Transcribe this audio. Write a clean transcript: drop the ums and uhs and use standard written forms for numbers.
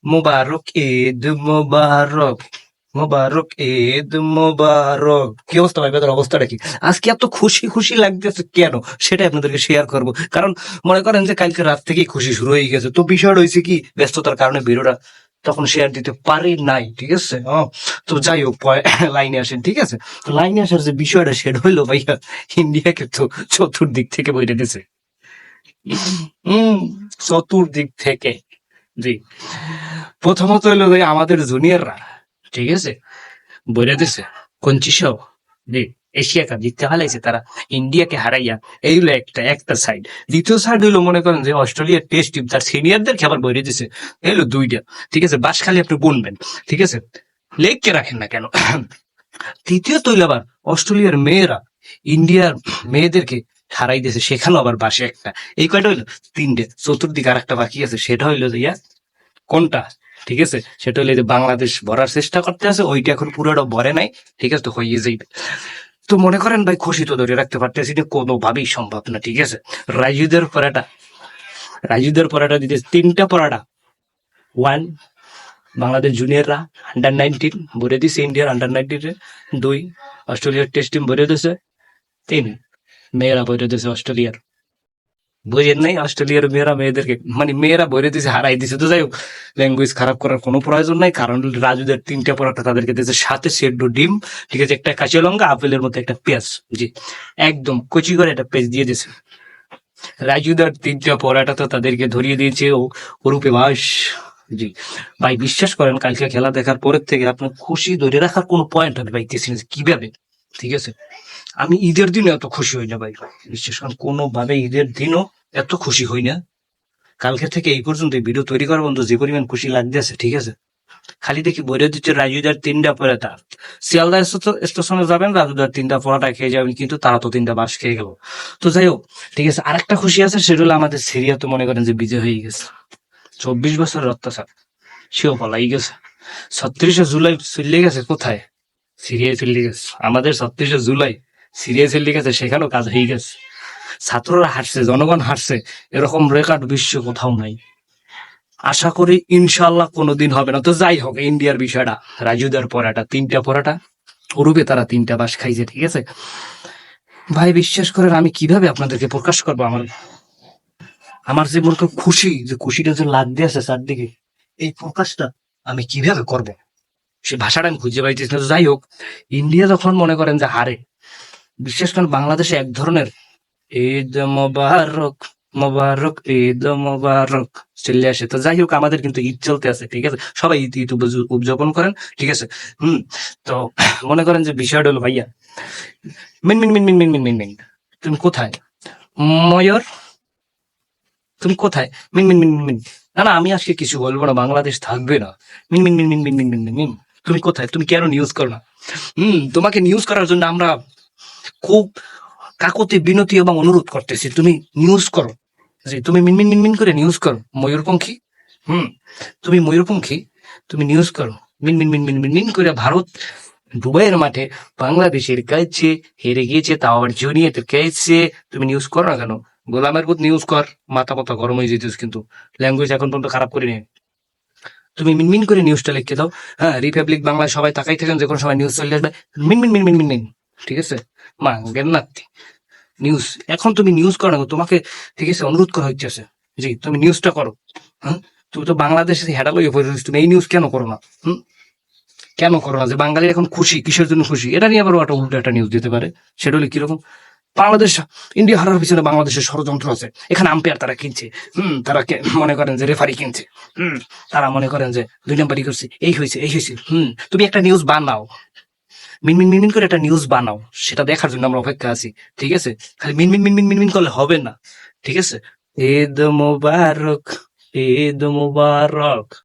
মোবারক ঈদ মোবারক, মোবারক ঈদ মোবারক। কি অবস্থা ভাই, বেদার অবস্থাটা কি? আজকে এত খুশি খুশি লাগতেছে কেন, সেটাই আপনাদেরকে শেয়ার করব। কারণ মনে করেন যে কালকে রাত থেকেই খুশি শুরু হয়ে গেছে, তো বিষয়টা হয়েছে কি, ব্যস্ততার কারণে ভিডিওটা তখন শেয়ার দিতে পারি নাই, ঠিক আছে। তো যাই হোক, লাইনে আসেন, ঠিক আছে। তো লাইনে আসার যে বিষয়টা, সেটা হইলো ভাইয়া, ইন্ডিয়াকে তো চতুর্দিক থেকে বইটা দিছে। হম, চতুর্দিক থেকে। জি, প্রথমত হইলো ভাই আমাদের জুনিয়ররা, ঠিক আছে, বলে দিছে 25 জি এশিয়া কাপ জিততে হারাইছে তারা, ইন্ডিয়াকে হারাইয়া। এই হলো একটা সাইড। দ্বিতীয় সাইড হইলো মনে করেন যে অস্ট্রেলিয়ার টেস্ট টিম তার সিনিয়রদের খেবার বইরে দিছে। এই হলো দুইটা, ঠিক আছে। বাস খালি আপনি বলবেন, ঠিক আছে, লেগকে রাখেন না কেন। তৃতীয়ত হইলো আবার অস্ট্রেলিয়ার মেয়েরা ইন্ডিয়ার মেয়েদেরকে হারাই দিয়েছে, সেখানেও আবার বাসে একটা। এই কয়টা হইলো তিনটে, চতুর্দিকে আর একটা বাকি আছে, সেটা হইলো যে কোনটা, ঠিক আছে, সেটা হলে যে বাংলাদেশ ভরার চেষ্টা করতে আছে, ওইটা এখন পুরোটা ভরে নাই, ঠিক আছে, তো হয়ে যাইবে। তো মনে করেন ভাই, খুশি তো ধরে রাখতে পারতেছি না, কোনোভাবেই সম্ভব না, ঠিক আছে। রাজুদের পরাটা, রাজুদের পরাটা দিতে 3টা পরাটা। ওয়ান, বাংলাদেশ জুনিয়ররা আন্ডার 19 ভরে দিছে ইন্ডিয়ার আন্ডার 19-এ। 2, অস্ট্রেলিয়ার টেস্ট টিম ভরে দিছে। 3, মেয়েরা ভরে দিছে অস্ট্রেলিয়ার। বুঝেন নাই, অস্ট্রেলিয়ার মেয়েরা মেয়েদেরকে, মানে মেয়েরা ভরে দিছে, হারাই দিছে। তো যাই হোক, ল্যাঙ্গুয়েজ খারাপ করার কোনো প্রয়োজন নাই, কারণ রাজুদের 3টা পরোটা তাদেরকে দিয়েছে, সাথে সেদ্ধ ডিম, ঠিক আছে, একটা কাঁচা লঙ্কা, আপেলের মধ্যে একটা পেঁয়াজ, জি একদম কচি করে একটা পেঁয়াজ দিয়ে দিয়েছে। রাজুদার 3টা পরোটা তো তাদেরকে ধরিয়ে দিয়েছে রূপে বাস। জি ভাই, বিশ্বাস করেন, কালকে খেলা দেখার পরের থেকে আপনার খুশি ধরে রাখার কোনো পয়েন্ট আমি পাইতেছি না কিভাবে, ঠিক আছে। আমি ঈদের দিনও এত খুশি হই না ভাই, বিশ্বাস করেন, কোনোভাবে ঈদের দিনও এত খুশি হই না। কালকে থেকে এই পর্যন্ত ভিডিও তৈরি করার বন্ধু যে পরিমাণ খুশি লাগতেছে, ঠিক আছে। খালি দেখি বইরে দিচ্ছে রাজুদার 3টা পরোটা, শিয়ালদা স্টেশনে যাবেন, রাজুদার 3টা পরোটা খেয়ে যাবেন, কিন্তু তারা তো 3টা বাস খেয়ে গেল। তো যাই হোক, ঠিক আছে, আরেকটা খুশি আছে, সেটা হলো আমাদের সিরিয়া তো মনে করেন যে বিজয় হয়ে গেছে। 24 বছরের অত্যাচার সেও পলাই গেছে। 36 জুলাই চলে গেছে কোথায়, সিরিয়ায় চলে গেছে। আমাদের 36 জুলাই সিরিয়ায় চলে গেছে, সেখানেও কাজ হয়ে গেছে। ছাত্ররা হারছে, জনগণ হারছে, এরকম রেকর্ড বিশ্ব কোথাও নাই। আশা করি ইনশাল্লাহ কোনোদিন হবে না। তো যাই হোক, ইন্ডিয়ার বিষয়টা, রাজুদার পরাটা 3টা পরাটা, ওরূপে তারা 3টা বাস খাইছে, ঠিক আছে। ভাই বিশ্বাস করেন, আমি কিভাবে আপনাদেরকে প্রকাশ করবো আমার আমার যে মনে করেন খুশি, যে খুশিটা যে লাগতে আছে চারদিকে, এই প্রকাশটা আমি কিভাবে করব, সে ভাষাটা আমি খুঁজে পাইতেছি না। তো যাই হোক, ইন্ডিয়া যখন মনে করেন যে হারে, বিশেষ করে বাংলাদেশে এক ধরনের ঈদ মোবারক, মোবারক ঈদ মোবারক চলে আসে। তো যাই হোক, আমাদের কিন্তু ঈদ চলতে আছে, ঠিক আছে, সবাই ঈদ ঈদ উদযাপন করেন, ঠিক আছে। তো মনে করেন যে বিষয়টা হলো ভাইয়া, মিন মিন মিন মিন মিন মিন মিন মিন, তুমি কোথায় ময়ূর, তুমি কোথায়, মিন মিন মিন মিন মিন। না না, আমি আজকে কিছু বলবো না, বাংলাদেশ থাকবে না। মিন মিন মিন মিন মিন মিন মিন মিন মিন। তুমি কোথায়, তুমি কেন নিউজ করো না? তোমাকে নিউজ করার জন্য আমরা খুব কাকুতি বিনতি এবং অনুরোধ করতেছি, তুমি নিউজ করো, যে তুমি মিনমিন মিনমিন করে নিউজ করো, ময়ূরপঙ্খী। হুম, তুমি ময়ূরপঙ্খী, তুমি নিউজ করো, মিনমিন মিনমিন মিনমিন করে। ভারত দুবাইয়ের মাঠে বাংলাদেশের কাছে হেরে গিয়েছে, তাও আবার জুনিয়রদের কাছে, তুমি নিউজ করো না কেন? গোলামের পুত নিউজ কর, মাথা মাথা গরম হয়ে যেতেছ, কিন্তু ল্যাঙ্গুয়েজ এখন পর্যন্ত খারাপ করে নেই। তুমি মিনমিন করে নিউজটা লিখে দাও। হ্যাঁ, রিপাবলিক বাংলায় সবাই তাকাই থাকেন, যে কোনো সময় নিউজ চলে আসবে, মিনমিন মিনমিন মিনমিন, ঠিক আছে। মা গেন্নাতি নিউজ, এখন তুমি নিউজ করো না, তোমাকে, ঠিক আছে, অনুরোধ করা হচ্ছে, জি তুমি নিউজটা করো। হ্যাঁ, তুমি তো বাংলাদেশে হেডা লইয়ে পড়ে রয়েছো, তুমি এই নিউজ কেন করো না? কেন করো না? যে বাঙালি এখন খুশি, কিসের জন্য খুশি, এটা নিয়ে আবার একটা উল্টো একটা নিউজ দিতে পারে। সেটা হলে কিরকম, বাংলাদেশ, ইন্ডিয়া হারার পিছনে বাংলাদেশের ষড়যন্ত্র আছে, এখানে আম্পায়ার তারা কিনছে, তারা মনে করেন যে রেফারি কিনছে, তারা মনে করেন যে 2 নাম্বারই করছে, এই হয়েছে এই হয়েছে। তুমি একটা নিউজ বানাও, মিনমিন মিনমিন করে একটা নিউজ বানাও, সেটা দেখার জন্য আমরা অপেক্ষা আছি, ঠিক আছে। খালি মিনমিন মিনমিন মিনমিন করলে হবে না, ঠিক আছে। ঈদ মোবারক, ঈদ মোবারক।